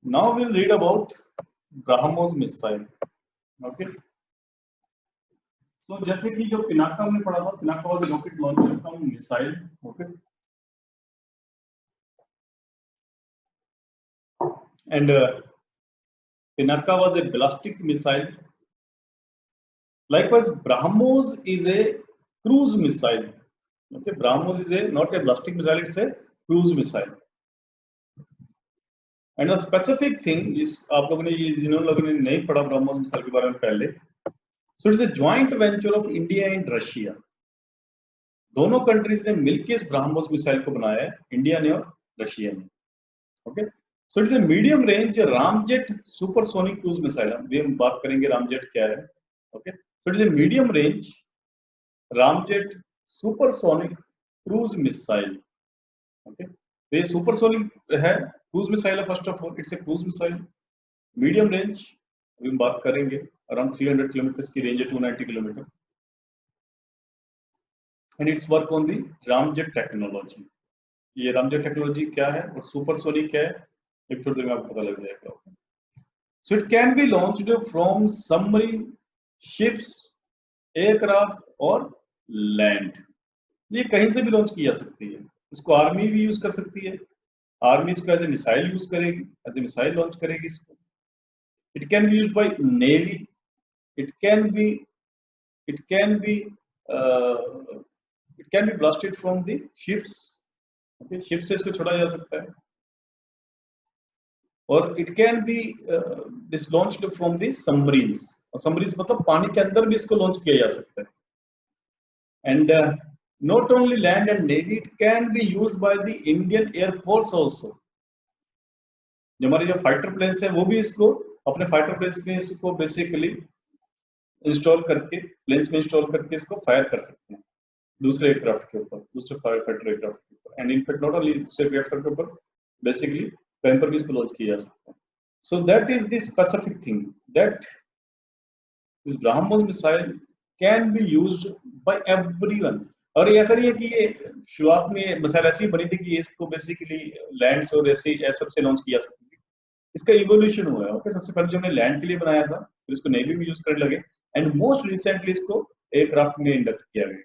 Now we'll read about BrahMos missile. Okay. So जैसे कि जो पिनाका हमने पढ़ा था, Pinaka was a rocket launcher from missile. Okay. And Pinaka was a ballistic missile. Likewise, BrahMos is a cruise missile. Okay, BrahMos is not a ballistic missile; it's a cruise missile. And the specific thing is, आप लोगों ने ये जिन लोगों ने नहीं पढ़ा BrahMos missile के बारे में पहले, so it's a joint venture of India and Russia. दोनों कंट्रीज ने मिलकर इस BrahMos मिसाइल को बनाया है, इंडिया ने और रशिया ने. Okay, so it's a medium range ramjet supersonic cruise missile. अभी हम बात करेंगे रामजेट क्या है. Okay, so it's a medium range ramjet supersonic cruise missile. Okay, तो ये सुपरसोनिक है, क्रूज मिसाइल है. First of all it's a cruise missile, medium range. अभी हम बात करेंगे अराउंड 300 किलोमीटर की रेंज है, 290 kilometre. And it's work on the ramjet technology. ये रामजेट टेक्नोलॉजी क्या है और सुपरसोनिक क्या है, एक थोड़ी देर में आपको पता लग जाएगा. So it can be launched from submarine, ships, aircraft और लैंड. ये कहीं से भी लॉन्च की जा सकती है. इसको आर्मी भी यूज कर सकती है. आर्मी इसको एज ए मिसाइल यूज करेगी, एज ए मिसाइल लॉन्च करेगी इसको. It can be used by navy. It can be blasted from the ships. Okay, ship से इसको छोड़ा जा सकता है. और it can be launched from the submarines. और सबमरीन्स मतलब पानी के अंदर भी इसको लॉन्च किया जा सकता है. And not only land and navy, it can be used by the Indian Air Force also. जो हमारे जो फाइटर प्लेन्स है वो भी इसको अपने फाइटर प्लेन्स में इसको बेसिकली इंस्टॉल करके, प्लेन्स में इंस्टॉल करके इसको फायर कर सकते हैं दूसरे एयरक्राफ्ट के ऊपर, दूसरे फाइटर एयरक्राफ्ट के ऊपर. एंड इनफैक्ट नॉट ओनली दूसरे एयरक्राफ्ट के ऊपर, बेसिकली कहीं पर भी इसको लॉन्च किया जा सकता है. So that is the specific thing that this BrahMos missile can be used by everyone. और ये ऐसा नहीं है कि ये शुरुआत में मिसाइल ऐसी बनी थी कि इसको बेसिकली लैंड से और ऐसे सबसे लॉन्च किया सकती थी. इसका इवोल्यूशन हुआ है. ओके, सबसे पहले जो हमने लैंड के लिए बनाया था, फिर इसको नेवी में यूज करने लगे, एंड मोस्ट रिसेंटली इसको एयरक्राफ्ट में इंडक्ट किया गया.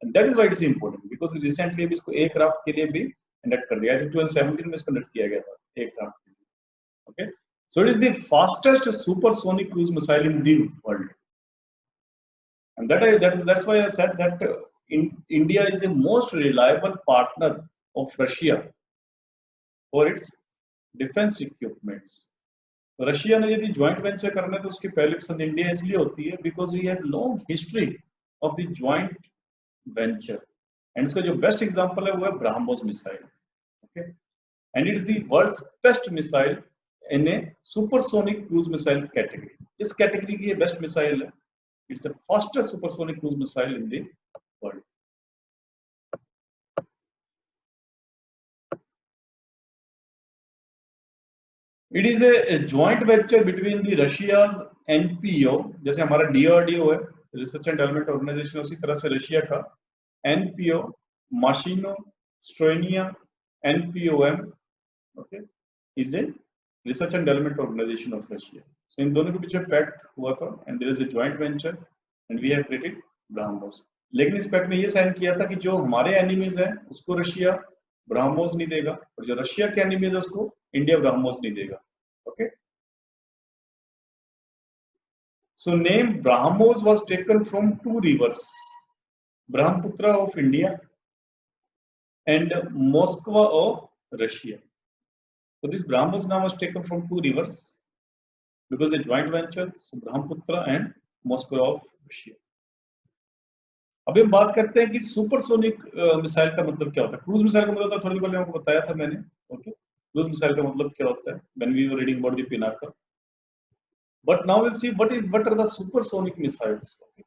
And that is why it is important, because recently भी इसको एयरक्राफ्ट के लिए भी इंडक्ट कर दिया. 2017 में इसको इंडक्ट किया गया था एयरक्राफ्ट के लिए. Okay, so it is the fastest supersonic cruise missile in the world. And that's why I said that India is the most reliable partner of Russia for its defense equipments. Russia ने यदि joint venture करना है तो उसकी पहली पसंद India इसलिए होती है because we have long history of the joint venture. And इसका जो बेस्ट एग्जांपल है वो है BrahMos missile. Okay, and it is the world's best missile in a supersonic cruise missile category. इस कैटेगरी की ये बेस्ट मिसाइल है. It's the fastest supersonic cruise missile in the world. It is a joint venture between the Russia's NPO, जैसे हमारा DRDO है, research and development organisation, उसी तरह से रशिया का NPO, Machino, Stroinia, NPOM, okay, is a research and development organization of Russia. So इन दोनों के पीछे पैक्ट हुआ था, and there is a joint venture, and we have created BrahMos. लेकिन इस पैक्ट में ये साइन किया था कि जो हमारे एनिमीज है उसको रशिया BrahMos नहीं देगा, और जो रशिया के एनिमीज है उसको इंडिया BrahMos नहीं देगा. Okay, so name BrahMos was taken from two rivers, Brahmaputra of India and Moskva of Russia. So this BrahMos name was taken from two rivers because a joint venture, so Brahmaputra and Moskva of Russia. अभी हम बात करते हैं कि supersonic missile का मतलब क्या होता है. क्रूज मिसाइल का मतलब थोड़ी देर पहले आपको बताया था मैंने. ओके, क्रूज मिसाइल का मतलब क्या होता है when we were reading about the Pinaka. But now we'll see what are the supersonic missiles. Okay.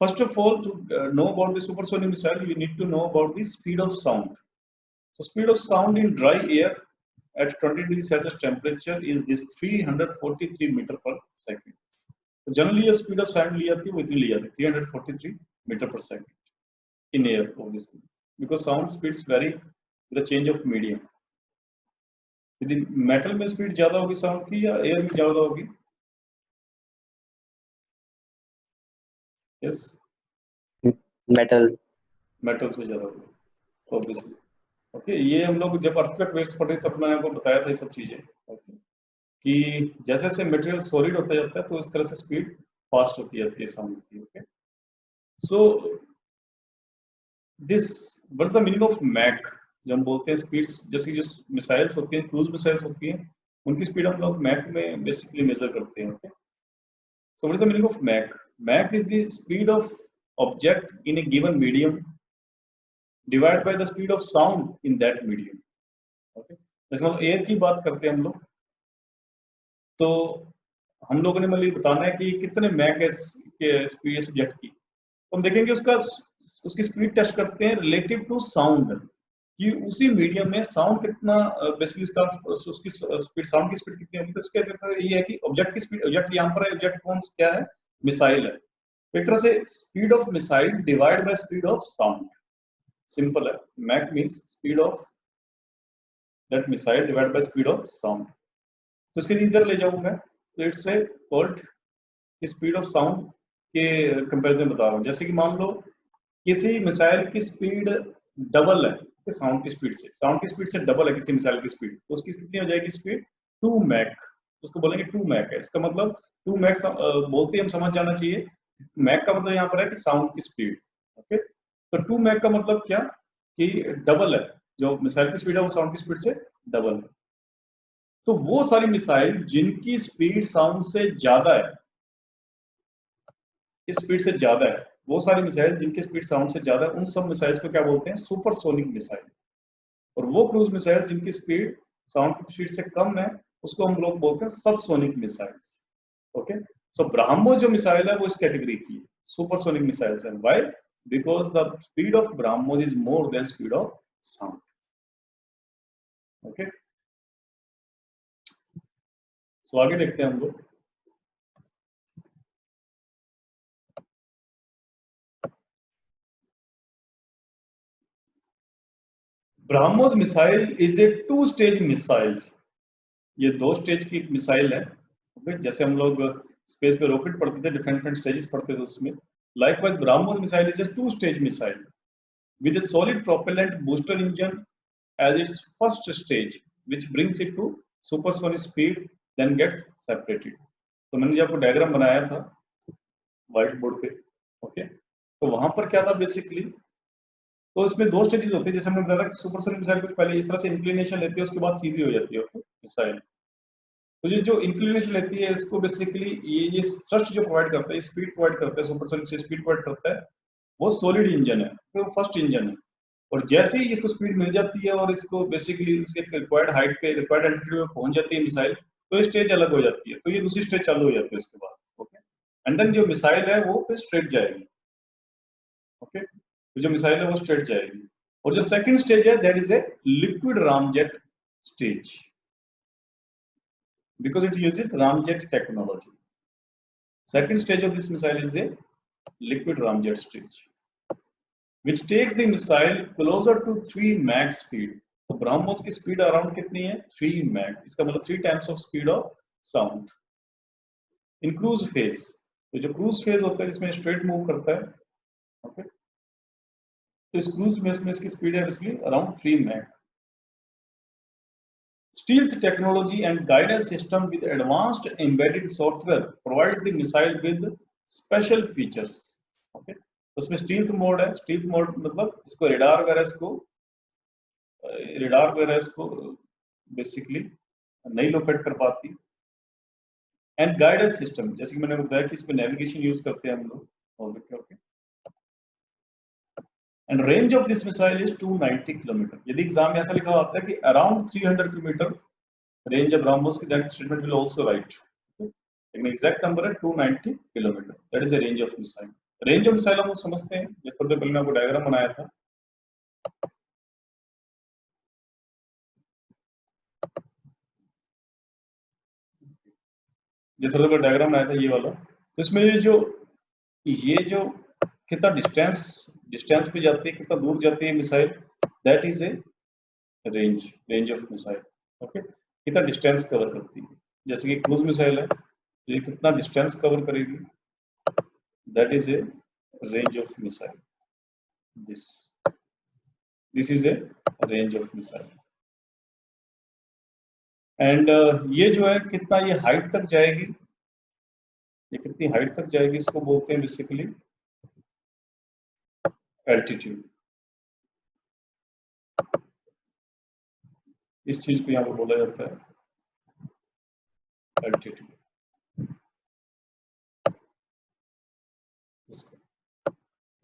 First of all, to know about the supersonic missile, you need to know about the speed of sound. So speed of sound in dry air at 20 degrees Celsius temperature is this 343 meter per second. So generally the speed of sound ली जाती है वो इतनी ली जाती है 343 meter per second in air, obviously, because sound speeds vary with the change of medium. यदि metal में speed ज्यादा होगी साउंड की या एयर में ज्यादा होगी? Yes, metal. मेटल्स में ज्यादा होगी ऑब्वियसली। ओके, ये हम लोग जब अर्थक्वेक वेव्स पढ़े तब मैंने आपको बताया था ये सब चीजें। ओके, कि जैसे जैसे मटेरियल सॉलिड होता जाता है तो इस तरह से स्पीड फास्ट होती जाती है साउंड की। Okay, so this what is the meaning of Mach? जब हम बोलते हैं स्पीड्स, जैसे जो मिसाइल्स होती हैं, क्रूज मिसाइल्स होती हैं, उनकी स्पीड हम लोग मैक में बेसिकली मेजर करते हैं। Okay, so what is the meaning of Mach? Mach is the speed of object in a given medium divide by the speed of sound in that medium. Okay, जैसे हम air की बात करते हैं हम लोग, तो हम लोगों ने मतलब बताना है कि कितने मैक है स्पीड सब्जेक्ट की, तो हम देखेंगे उसकी स्पीड टेस्ट करते हैं रिलेटिव टू साउंड, कि उसी मीडियम में साउंड कितना बेसिकली उसकी स्पीड, साउंड की स्पीड कितनी होगी। तो इसके ये है कि ऑब्जेक्ट की स्पीड, ऑब्जेक्ट यहाँ पर है, ऑब्जेक्ट कौन क्या है? मिसाइल है। तो एक तरह से speed of missile divide by speed of sound, simple है। Mach means speed of that missile divide by speed of sound. तो इसके इधर ले जाऊं मैं, तो it's a called speed of sound के कंपैरिजन बता रहा हूँ। जैसे कि मान लो किसी मिसाइल की स्पीड डबल है साउंड की स्पीड से, साउंड की स्पीड से डबल है किसी मिसाइल की स्पीड, तो उसकी कितनी हो जाएगी स्पीड? 2 मैक। उसको बोलेंगे 2 मैक है। इसका मतलब 2 मैक बोलते ही हम समझ जाना चाहिए, मैक का मतलब यहाँ पर है कि साउंड की स्पीड। ओके, तो 2 मैक का मतलब क्या कि डबल है, जो मिसाइल की स्पीड है वो साउंड की स्पीड से डबल है। तो वो सारी मिसाइल जिनकी स्पीड साउंड से ज्यादा है, इस स्पीड से ज्यादा है, वो सारी मिसाइल जिनकी स्पीड साउंड से ज्यादा है, उन सब मिसाइल्स को क्या बोलते हैं? Supersonic missile. और वो क्रूज मिसाइल जिनकी स्पीड साउंड की स्पीड से कम है, उसको हम लोग बोलते हैं subsonic missiles. Okay, so BrahMos जो मिसाइल है वो इस कैटेगरी की है, सुपरसोनिक मिसाइल्स है। Why? Because the speed of BrahMos is more than speed of sound. Okay, so आगे देखते हैं हम लोग। BrahMos missile is a 2 stage missile. ये 2 स्टेज की एक मिसाइल है। ओके, जैसे हम लोग स्पेस पे रॉकेट पढ़ते थे, डिफरेंट डिफरेंट स्टेजेस पढ़ते थे उसमें, likewise BrahMos missile is a 2 stage missile with a solid propellant booster engine as its first stage, which brings it to supersonic speed, then gets separated. तो मैंने जो आपको डायग्राम बनाया था व्हाइट बोर्ड पे, ओके, तो वहां पर क्या था बेसिकली, तो इसमें 2 स्टेजेस होते हैं। जैसे हमने बताया था कि सुपरसोनिक मिसाइल कुछ पहले इस तरह से इंक्लिनेशन लेती है, उसके बाद सीधी हो जाती है। ओके, मिसाइल तो ये जो इंक्लिनेशन लेती है, इसको बेसिकली ये थ्रस्ट जो प्रोवाइड करता है, स्पीड प्रोवाइड करता है, सुपरसोनिक से स्पीड प्रोवाइड करता है, वो सॉलिड इंजन है, तो फर्स्ट इंजन है। और जैसे ही इसको स्पीड मिल जाती है और इसको बेसिकली उसके रिक्वायर्ड हाइट पे, रिक्वायर्ड एल्टीट्यूड पे पहुंच जाती है मिसाइल, तो ये स्टेज अलग हो जाती है, तो ये दूसरी स्टेज चालू हो जाती है उसके बाद। ओके, एंड देन जो मिसाइल है वो फिर स्ट्रेट जाएगी। ओके, तो जो मिसाइल है वो स्ट्रेट जाएगी। और जो सेकंड स्टेज है that is a liquid ramjet stage, because it uses ramjet technology. Second stage of this missile is a liquid ramjet stage, which takes the missile closer to 3 Mach speed. तो ब्रह्मोस की speed around कितनी है? 3 Mach। इसका मतलब 3 times of speed of sound in cruise phase. तो जो cruise phase होता है जिसमें स्ट्रेट मूव करता है, ओके, तो इस क्रूज में इसकी स्पीड है basically around 3 Mach। Stealth technology and guidance system with advanced embedded software provides the missile with special features. Okay, उसमें स्टील्थ मोड है। स्टील्थ मोड मतलब इसको रेडार वगैरह इसको बेसिकली नहीं लोकेट कर पाती। एंड गाइडेंस सिस्टम, जैसे कि मैंने बताया कि इसमें नेविगेशन यूज करते हैं हम लोग। Okay, and range of this missile is 290 kilometre. यदि एग्जाम में ऐसा लिखा होता है कि around 300 kilometre range of BrahMos, that statement will also write. लेकिन एग्जैक्ट नंबर है 290 kilometre, that is the range of missile. Range of missile हम समझते हैं, जैसे थोड़ी देर पहले मैं आपको डायग्राम बनाया था। जैसे थोड़ी देर डायग्राम बनाया था ये वाला, तो इसमें ये जो कितना डिस्टेंस पे जाती है, कितना दूर जाती है missile, that is a range of missile. Okay, कितना डिस्टेंस कवर करती है। जैसे कि क्रूज मिसाइल है, तो ये कितना डिस्टेंस कवर करेगी, that is a range of missile. This is A range of missile. And ये जो है कितना ये हाइट तक जाएगी, ये कितनी हाइट तक जाएगी, इसको बोलते हैं बेसिकली एल्टीट्यूड। इस चीज को यहाँ पर बोला जाता है एल्टीट्यूड।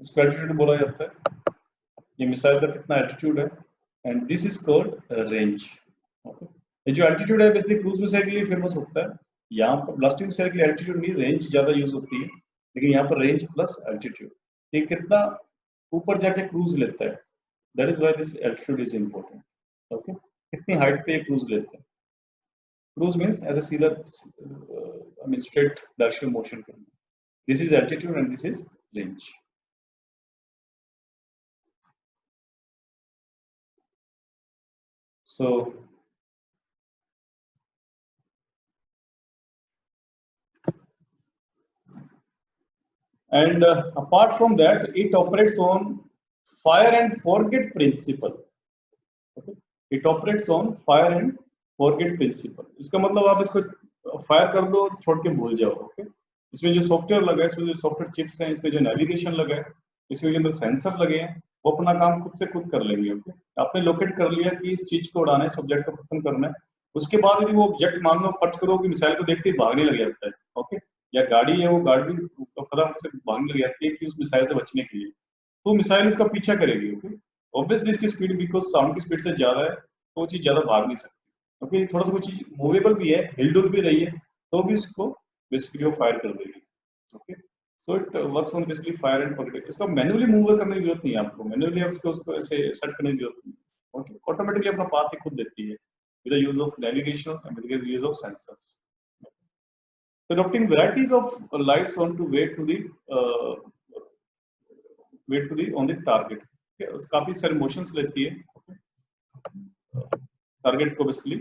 इसको एल्टीट्यूड बोला जाता है। ये मिसाइल का कितना एल्टीट्यूड है, and this is called range. Okay, ये जो एल्टीट्यूड है बेसिकली क्रूज मिसाइल के लिए फेमस होता है। यहाँ पर ब्लास्टिंग मिसाइल के लिए एल्टीट्यूड नहीं, रेंज ज्यादा यूज होती है, लेकिन यहाँ पर रेंज प्लस एल्टीट्यूड। ये कितना ऊपर जाके क्रूज लेता है, that is why this altitude is important. Okay, कितनी हाइट पे ये क्रूज लेता है। क्रूज मींस एज अ सीधा I mean straight direction motion करना। This is altitude and this is range. So and apart from that, it operates on fire and forget principle. Okay, it operates on fire and forget principle. इसका मतलब आप इसको fire कर दो, छोड़ के भूल जाओ। ओके, इसमें जो सॉफ्टवेयर लगा है, इसमें जो सॉफ्टवेयर चिप्स हैं, इसमें जो नेविगेशन लगा है, इसमें जो सेंसर लगे हैं, वो अपना काम खुद से खुद कर लेंगे। ओके, आपने लोकेट कर लिया कि इस चीज को उड़ाना है, सब्जेक्ट को खत्म करना है, उसके बाद यदि वो ऑब्जेक्ट मान लो फट करो कि मिसाइल को देखते ही भागने लग जाता है। ओके, या गाड़ी है, वो गाड़ी फटाफट से भागने लग जाती है कि उस मिसाइल से बचने के लिए, तो मिसाइल उसका पीछा करेगी। ओके, ऑब्वियसली इसकी स्पीड बिकॉज साउंड की स्पीड से ज्यादा है, तो वो चीज ज्यादा भाग नहीं सकती। ओके, थोड़ा सा कुछ चीज मूवेबल भी है, हिलडुल भी रही है, तो भी उसको बेसिकली वो फायर कर देगी। Okay, so it works on basically fire and forget. इसको मैन्युअली मूव करने की जरूरत नहीं है आपको, मैन्युअली उसको ऐसे सेट करने की जरूरत नहीं। ओके, ऑटोमेटिकली अपना पाथ ही खुद देती है with the use of navigation and with the use of sensors. Adopting varieties of lights on to way to the on the target. Okay, काफी सारे मोशंस लेती है टारगेट को बेसिकली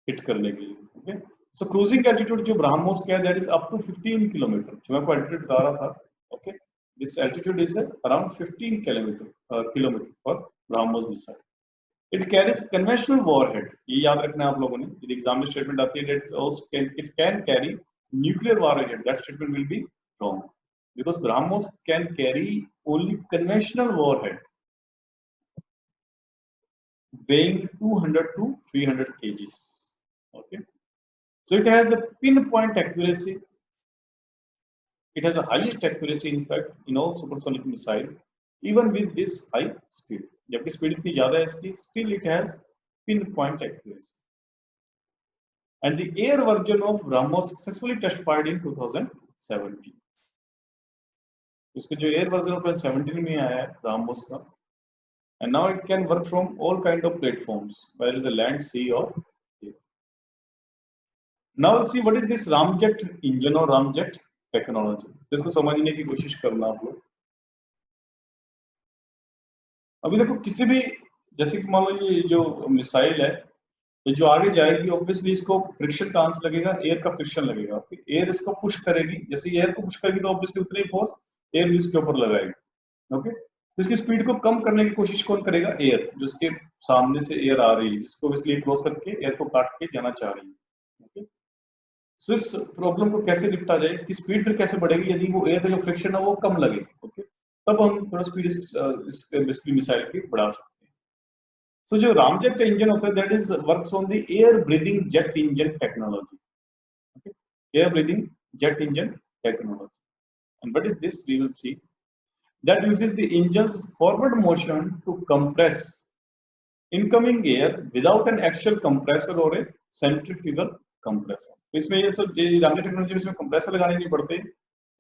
हिट करने के लिए। ओके, सो क्रूजिंग एल्टीट्यूड जो ब्रह्मोस का है that is up to 15 kilometre, जो मैं आपको एल्टीट्यूड बता रहा था। Okay, this altitude is around 15 kilometre for BrahMos missile. It carries conventional warhead. ये याद रखना है आप लोगों ने, यदि एग्जाम में स्टेटमेंट आती है it can carry nuclear warhead, that statement will be wrong because BrahMos can carry only conventional warhead weighing 200 to 300 kgs. Okay, so it has a pinpoint accuracy. It has a highest accuracy in fact in all supersonic missile, even with this high speed. जबकि speed इतनी ज्यादा है इसकी, still it has pinpoint accuracy. And the air version of BrahMos successfully test fired in 2017. इसका जो air version of 2017 में आया है BrahMos का, and now it can work from all kind of platforms, whether it's a land, sea or air. Now let's see what is this Ramjet engine or Ramjet technology. इसको समझने की कोशिश करना आप लोग। अभी देखो किसी भी, जैसे कि मान लो ये जो मिसाइल है, ये जो आगे जाएगी ऑब्वियसली इसको फ्रिक्शन कहां से लगेगा, एयर का फ्रिक्शन लगेगा। एयर इसको पुश करेगी, जैसे एयर को पुश करेगी तो ऑब्वियसली उतनी फोर्स एयर भी इसके ऊपर लगाएगी। ओके, तो इसकी स्पीड को कम करने की कोशिश कौन करेगा, एयर, जो इसके सामने से एयर आ रही है, जिसको इसलिए क्रॉस करके एयर को काट के जाना चाह रही है। ओके, सो इस प्रॉब्लम को कैसे निपटा जाए, इसकी स्पीड फिर कैसे बढ़ेगी यदि वो एयर का जो फ्रिक्शन है वो कम लगे। ओके, तब हम थोड़ा स्पीड इस बेसिकली मिसाइल की बढ़ा सकते हैं। सो जो रामजेट इंजन होता है that is works on the air breathing jet engine technology. Okay, air breathing jet engine technology, and what is this we will see, that uses the engine's forward motion to compress incoming air without an actual compressor or a centrifugal compressor. तो इसमें ये सब ramjet technology में इसमें compressor लगाने नहीं पड़ते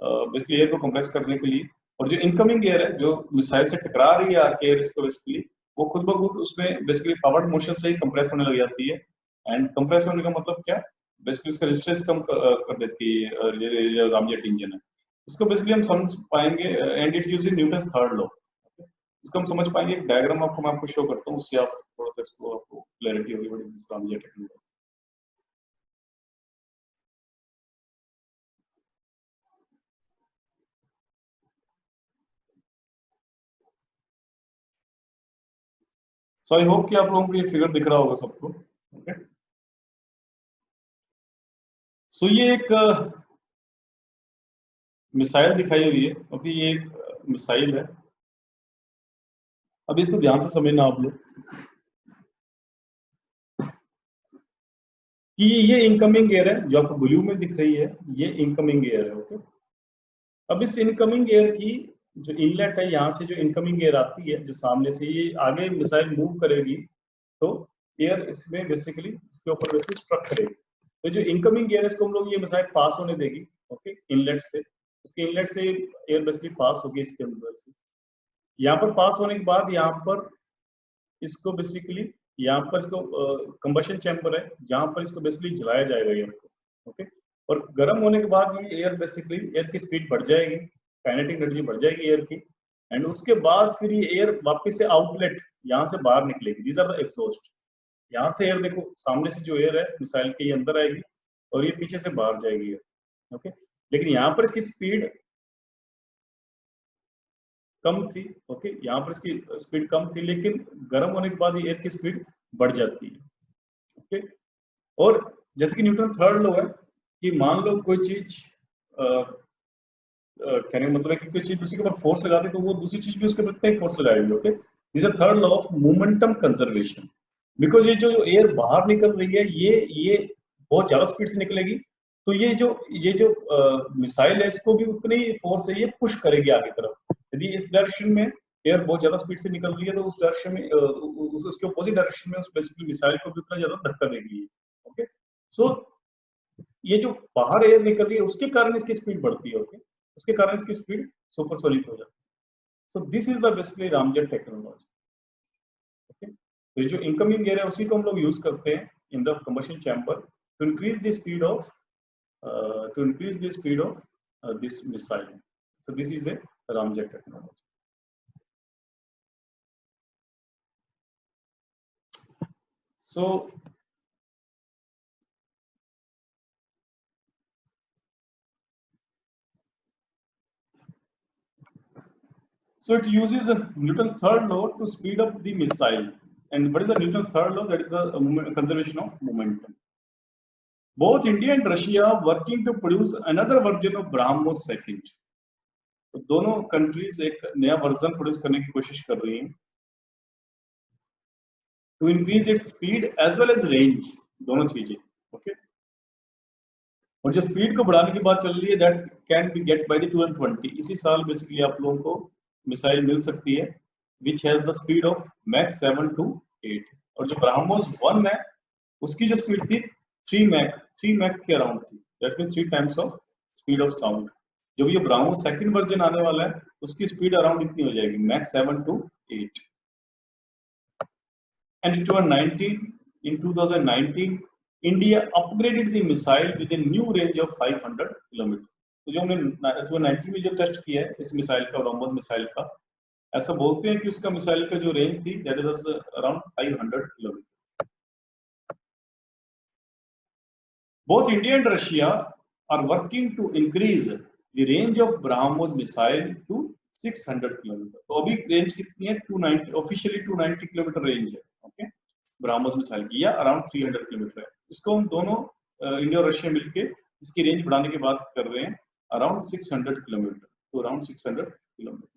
basically air को कंप्रेस करने के लिए, और जो इनकमिंग एयर है जो मिसाइल से टकरा रही है आके एयर, इसको बेसिकली वो खुद ब खुद उसमें बेसिकली फॉरवर्ड मोशन से ही कंप्रेस होने लग जाती है। एंड कंप्रेस होने का मतलब क्या, बेसिकली उसका रेजिस्टेंस कम कर देती है जो रामजेट इंजन है। इसको बेसिकली हम समझ पाएंगे, and it using Newton's third law. इसको हम समझ पाएंगे। एक डायग्राम आपको मैं आपको शो करता हूँ, उससे आप थोड़ा सा इसको आपको क्लैरिटी होगी what is this ramjet technology. So I hope कि आप लोगों को ये फिगर दिख रहा होगा सबको। ओके, सो ये एक मिसाइल दिखाई हुई है। ओके, ये एक मिसाइल है। अब इसको ध्यान से समझना आप लोग कि ये इनकमिंग एयर है जो आपको ब्लू में दिख रही है, ये इनकमिंग एयर है। ओके, अब इस इनकमिंग एयर की जो इनलेट है, यहाँ से जो इनकमिंग एयर आती है, जो सामने से ये आगे मिसाइल मूव करेगी तो एयर इसमें बेसिकली इसके ऊपर वैसे स्ट्रक करेगी। तो जो इनकमिंग एयर है इसको हम लोग ये मिसाइल पास होने देगी। ओके, इनलेट से, उसके इनलेट से एयर बेसिकली पास होगी इसके अंदर से। यहाँ पर पास होने के बाद यहाँ पर इसको बेसिकली यहाँ पर इसको कंबशन चैम्बर है जहाँ पर इसको बेसिकली जलाया जाएगा एयर को। ओके, और गर्म होने के बाद ये एयर बेसिकली एयर की स्पीड बढ़ जाएगी, काइनेटिक एनर्जी बढ़ जाएगी एयर की, एंड उसके बाद फिर ये एयर वापस से आउटलेट यहाँ से बाहर निकलेगी। These are the exhaust. यहाँ से एयर देखो, सामने से जो एयर है मिसाइल के, ये अंदर आएगी और ये पीछे से बाहर जाएगी एयर। ओके, लेकिन यहाँ पर इसकी स्पीड कम थी। ओके, यहाँ पर इसकी स्पीड कम थी, लेकिन गर्म होने के बाद ये एयर की स्पीड बढ़ जाती है। ओके, और जैसे कि न्यूटन थर्ड लॉ है कि मान लो कोई चीज कहने का मतलब है कि कोई चीज दूसरी के ऊपर फोर्स लगाती है तो वो दूसरी चीज भी उसके ऊपर इतना ही फोर्स लगाएगी। Okay, this is third law of momentum conservation. Because ये जो एयर बाहर निकल रही है ये बहुत ज्यादा स्पीड से निकलेगी, तो ये जो मिसाइल है इसको भी उतनी फोर्स है ये पुश करेगी आगे तरफ। यदि इस डायरेक्शन में एयर बहुत ज्यादा स्पीड से निकल रही है तो उस डायरेक्शन में उसके अपोजिट डायरेक्शन में उस बेसिकली मिसाइल को भी उतना ज्यादा धक्का देगी। ओके, सो ये जो बाहर एयर निकल रही है उसके कारण इसकी स्पीड बढ़ती है। ओके, उसके कारण इसकी स्पीड सुपरसोनिक हो जाती है। सो this is the basically ramjet technology. Okay, तो ये जो इनकमिंग एयर है उसी को हम लोग यूज करते हैं in the combustion chamber to increase the speed of this missile. So this is a ramjet technology. So it uses Newton's third law to speed up the missile. And what is the Newton's third law? That is the conservation of momentum. Both India and Russia are working to produce another version of BrahMos second. तो दोनों countries एक नया version produce करने की कोशिश कर रही हैं to increase its speed as well as range, दोनों चीजें। ओके, और जो स्पीड को बढ़ाने की बात चल रही है that can be get by the 2020। इसी साल बेसिकली आप लोगों को मिसाइल मिल सकती है which has the speed of Mach 7 to 8। और जो ब्राह्मोस 1 है उसकी जो स्पीड थी 3 मैक के अराउंड थी, that means 3 times of speed of sound. जब ये ब्राह्मोस सेकंड वर्जन आने वाला है उसकी स्पीड अराउंड इतनी हो जाएगी, Mac 7 to 8। And in 2019 India upgraded the missile with a new range of 500 kilometre. तो जो हमने 2019 में जो टेस्ट किया है इस मिसाइल का, ब्रह्मोस मिसाइल का, ऐसा बोलते हैं कि उसका मिसाइल का जो रेंज थी that is around 500 kilometre. Both India and Russia are working to increase the range of BrahMos missile to 600 kilometre. तो अभी रेंज कितनी है? 290, ऑफिशियली 290 किलोमीटर रेंज है। ओके, ब्रह्मोस मिसाइल की, या अराउंड 300 किलोमीटर है। इसको हम दोनों इंडिया और रशिया मिलके इसकी रेंज बढ़ाने की बात कर रहे हैं अराउंड 600 किलोमीटर, तो around 600 kilometre.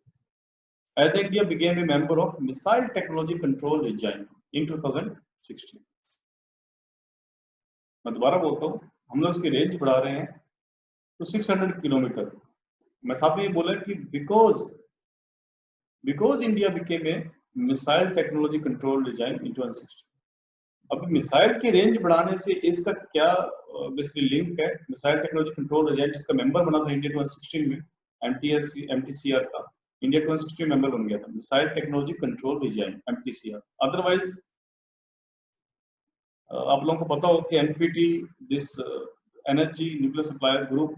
As India became a member of Missile Technology Control Regime in 2016। मैं दोबारा बोलता हूँ, हम लोग इसकी रेंज बढ़ा रहे हैं तो 600 किलोमीटर। मैं साथ में ये बोला कि because India became a missile technology control regime in 2016। अब मिसाइल की रेंज बढ़ाने से इसका क्या बेसिकली लिंक है? मिसाइल टेक्नोलॉजी कंट्रोल regime जिसका मेंबर बना था इंडिया 2016 में, MTCR का, इंडिया 2016 मेंबर बन गया था missile technology control regime MTCR। Otherwise आप लोगों को पता हो कि NPT, this NSG nuclear supplier group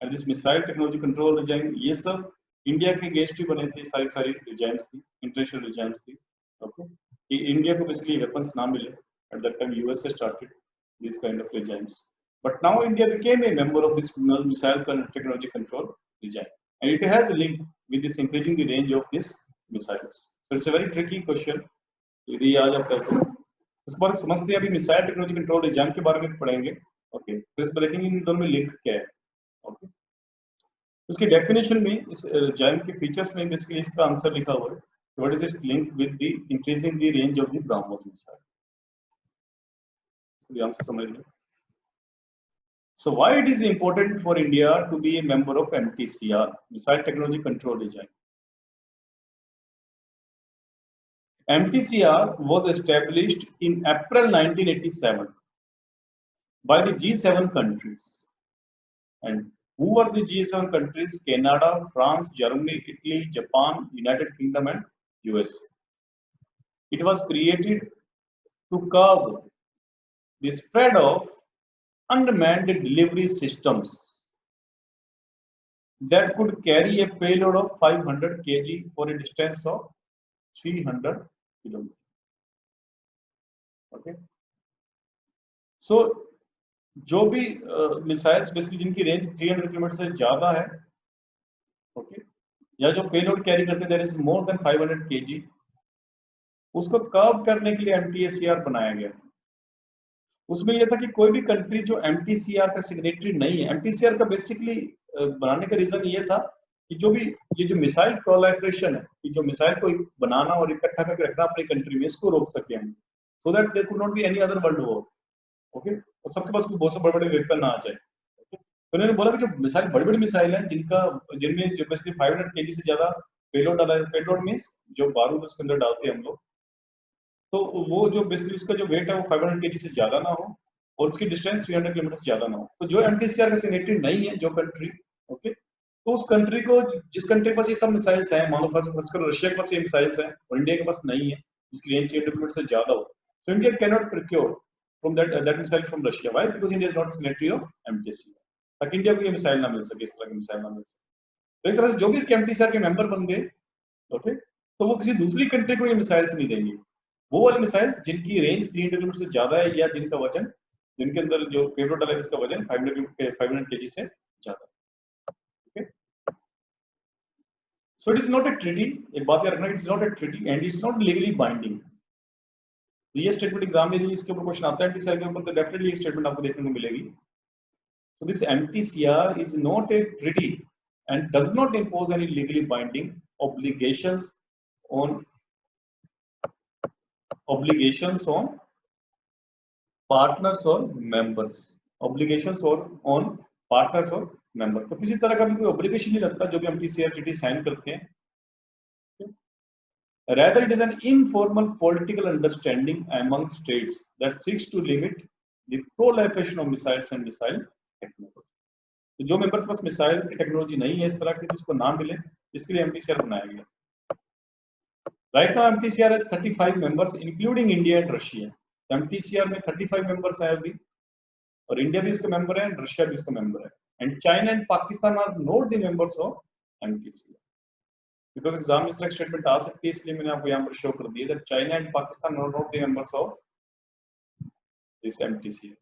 and this missile technology control regime, ये सब इंडिया के अगेंस्ट ही बने थे, सारी सारी रिजाइम्स थी, इंटरनेशनल रिजाइम्स थी, ओके, कि इंडिया को बेसिकली वेपन्स ना मिले। At that time USA started this kind of regimes, but now India became a member of this missile technology control regime, and it has a link with this increasing the range of these missiles. So it's a very tricky question. यदि आज आप कहते हैं इस बार समझते हैं, अभी missile technology control regime के बारे में पढ़ेंगे, ओके, फिर इसमें देखेंगे इन दोनों में लिंक क्या है, ओके। उसकी डेफिनेशन में इस रिजाइम के फीचर्स में बेसिकली इसका आंसर लिखा हुआ है, what is it's link with the increasing the range of the BrahMos missile, इसका आंसर समझ लो। So why it is important for India to be a member of MTCR, Missile Technology Control Regime? MTCR was established in April 1987 by the G7 countries. And who are the G7 countries? Canada, France, Germany, Italy, Japan, United Kingdom, and US. It was created to curb the spread of unmanned delivery systems that could carry a payload of 500 kg for a distance of 300 km. Okay. So जो भी missiles basically जिनकी range 300 kilometre से ज्यादा है, okay, या जो payload carry करते हैं that is more then 500 kg, उसको कर्व करने के लिए एमटीसीआर बनाया गया था। उसमें यह था कि कोई भी कंट्री जो एमटीसीआर का सिग्नेटरी नहीं है, एमटीसीआर का बेसिकली बनाने का रीजन ये था कि जो भी ये जो मिसाइल प्रोलिफरेशन है, कि जो मिसाइल को बनाना और इकट्ठा करके रखना अपनी कंट्री में, इसको रोक सके हम, so that there could not be any other world war, okay, और सबके पास बहुत से बड़े बड़े वेपन ना आ जाए। तो उन्होंने बोला कि जो मिसाइल बड़ी बड़ी मिसाइल है जिनमें जो बेसिकली 500 kg से ज्यादा पेलोड डाला है, पेलोड मींस जो बारूद उसके अंदर डालते हैं हम लोग, तो वो जो बेसिकली उसका जो वेट है वो 500 kg से ज्यादा ना हो और उसकी डिस्टेंस 300 किलोमीटर से ज्यादा ना हो। तो जो एमटीसीआर का सिग्नेटरी नहीं है जो कंट्री, ओके, तो उस कंट्री को, जिस कंट्री के पास ये सब मिसाइल्स हैं, मान लो फर्ज करो रशिया के पास ये मिसाइल्स हैं और इंडिया के पास नहीं है, जिसकी रेंज 300 किलोमीटर से ज्यादा हो, so India can not procure from that missile from Russia. Why? Because India is not signatory of MTCR, ताकि इंडिया को ये मिसाइल ना मिल सके, इस तरह की मिसाइल ना मिल सके। तो एक तरह से जो भी इसके एमटीसीआर के मेंबर बन गए, ओके, तो वो किसी दूसरी कंट्री को ये मिसाइल्स नहीं देंगे, वो वाली मिसाइल जिनकी रेंज 300 किलोमीटर से ज्यादा है या जिनका वजन, जिनके अंदर जो पेलोड डाला है जिसका वजन 500 kg से ज्यादा, okay. So it is not a treaty, एक बात याद रखना, it is not a treaty and it's not legally binding. ये स्टेटमेंट एग्जाम में इसके ऊपर क्वेश्चन आता है एमटीसीआर के ऊपर, तो डेफिनेटली ये स्टेटमेंट आपको देखने को मिलेगी। So this MTCR is not a treaty and does not impose any legally binding obligations on partners or members, obligations on partners or members। तो किसी तरह का भी कोई ऑब्लिगेशन नहीं लगता जो भी एमटीसीआर ट्रीटी साइन करते हैं। Rather, it is an informal political understanding among states that seeks to limit the proliferation of missiles and missile technology। तो जो मेंबर्स पास मिसाइल की टेक्नोलॉजी नहीं है इस तरह की, तो उसको ना मिले, इसके लिए एमटीसीआर बनाया गया। Right now, MTCR has 35 members, including India and Russia. MTCR में 35 members हैं अभी, और इंडिया भी इसका मेंबर है, रशिया भी इसका मेंबर है, and China and Pakistan are not the members of MTCR. Because exam में इस तरह स्टेटमेंट आ सकती है, इसलिए मैंने आपको यहाँ पर शो कर दिया that China and Pakistan are not the members of this MTCR.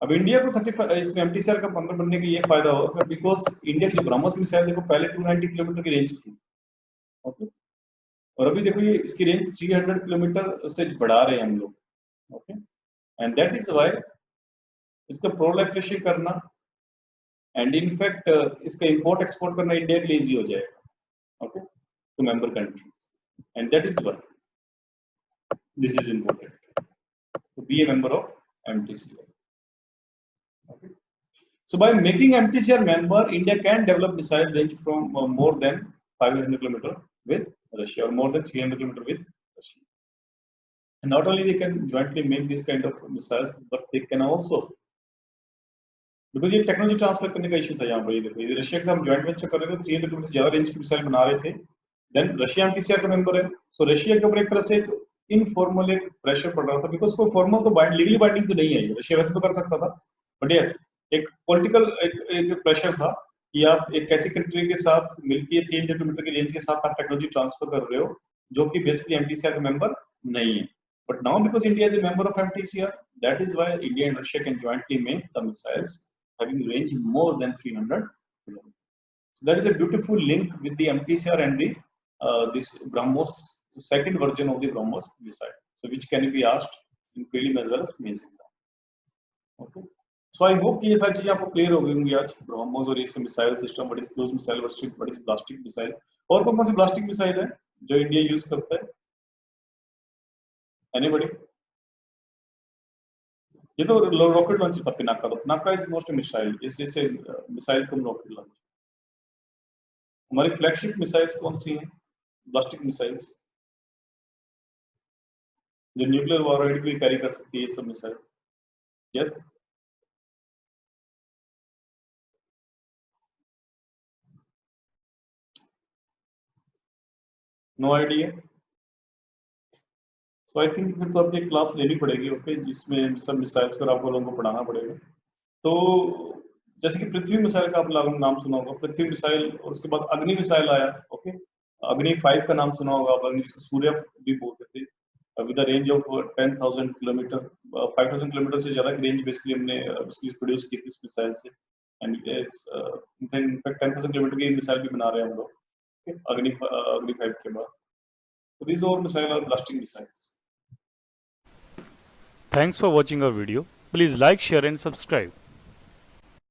अब इंडिया को 35 इसमें एमटीसीआर का मेंबर बनने का ये फायदा होगा बिकॉज इंडिया की जो ब्रह्मोस मिसाइल देखो पहले 290 किलोमीटर की रेंज थी, ओके, और अभी देखो ये इसकी रेंज 300 किलोमीटर से बढ़ा रहे हैं हम लोग, okay, and that is why इसका प्रोलिफरेशन करना एंड इनफैक्ट इसका इंपोर्ट एक्सपोर्ट करना इंडिया के लिए इजी हो जाएगा, okay, to member countries, and that is why this is important to be a member of MTCR. Okay. So by making MTCR member, India can develop missile range from more than 500 km with Russia or more than 300 km with Russia. And not only they can jointly make this kind of missiles, but they can also, because ये technology transfer करने का issue था यहाँ पर, ये देखो ये Russia के साथ जॉइंट वेंचर कर रहे थे, 300 km से ज्यादा रेंज की मिसाइल बना रहे थे, देन रशिया एमटीसीआर का मेंबर है, सो रशिया के ऊपर एक तरह से इनफॉर्मल एक प्रेशर पड़ रहा था, बिकॉज कोई फॉर्मल तो लीगली बाइंडिंग तो नहीं है, रशिया वैसे तो कर सकता था, बट यस एक पॉलिटिकल एक प्रेशर था कि आप एक ऐसी कंट्री के साथ मिलकर ये 300 किलोमीटर की रेंज के साथ आप टेक्नोलॉजी ट्रांसफर कर रहे हो जो कि बेसिकली एमटीसीआर का मेंबर नहीं है. But now because India is a member of MTCR, that is why India and Russia can jointly make the missiles having range more than 300 kilometers. So that is a beautiful link with the MTCR and the this BrahMos, the second version of the BrahMos missile, so which can be asked in prelim as well as mains exam. Okay. So I hope कि ये सारी चीजें आपको clear हो गई होंगी आज. BrahMos और ये missile system, what is cruise missile, what is ballistic missile, और कौन कौन सी ब्लास्टिक मिसाइल है जो इंडिया यूज करता है? Anybody? ये तो रॉकेट लॉन्चर था पिनाका. तो पिनाका इज मोस्ट मिसाइल, इससे मिसाइल कम रॉकेट लॉन्च. हमारी फ्लैगशिप मिसाइल्स कौन सी हैं? ब्लास्टिक मिसाइल्स जो न्यूक्लियर वॉरहेड भी कैरी कर सकती है, ये सब missiles. Yes, no idea. So I think फिर तो आपकी क्लास लेनी पड़ेगी, ओके, जिसमें सब मिसाइल्स पर आप लोगों को पढ़ाना पड़ेगा. तो जैसे कि पृथ्वी मिसाइल का आप लोगों ने नाम सुना होगा, पृथ्वी मिसाइल, और उसके बाद अग्नि मिसाइल आया. ओके, अग्नि 5 का नाम सुना होगा, अग्नि जिसको सूर्य भी बोलते थे, with the range of 10,000 kilometre, 5,000 kilometre से ज्यादा की रेंज बेसिकली हमने प्रोड्यूस की थी इस मिसाइल से. एंड इनफैक्ट 10,000 किलोमीटर की मिसाइल भी बना रहे हैं हम लोग. अग्नि 5 के बाद. So these all missiles are blasting missiles. Thanks for watching our video. Please like, share and subscribe.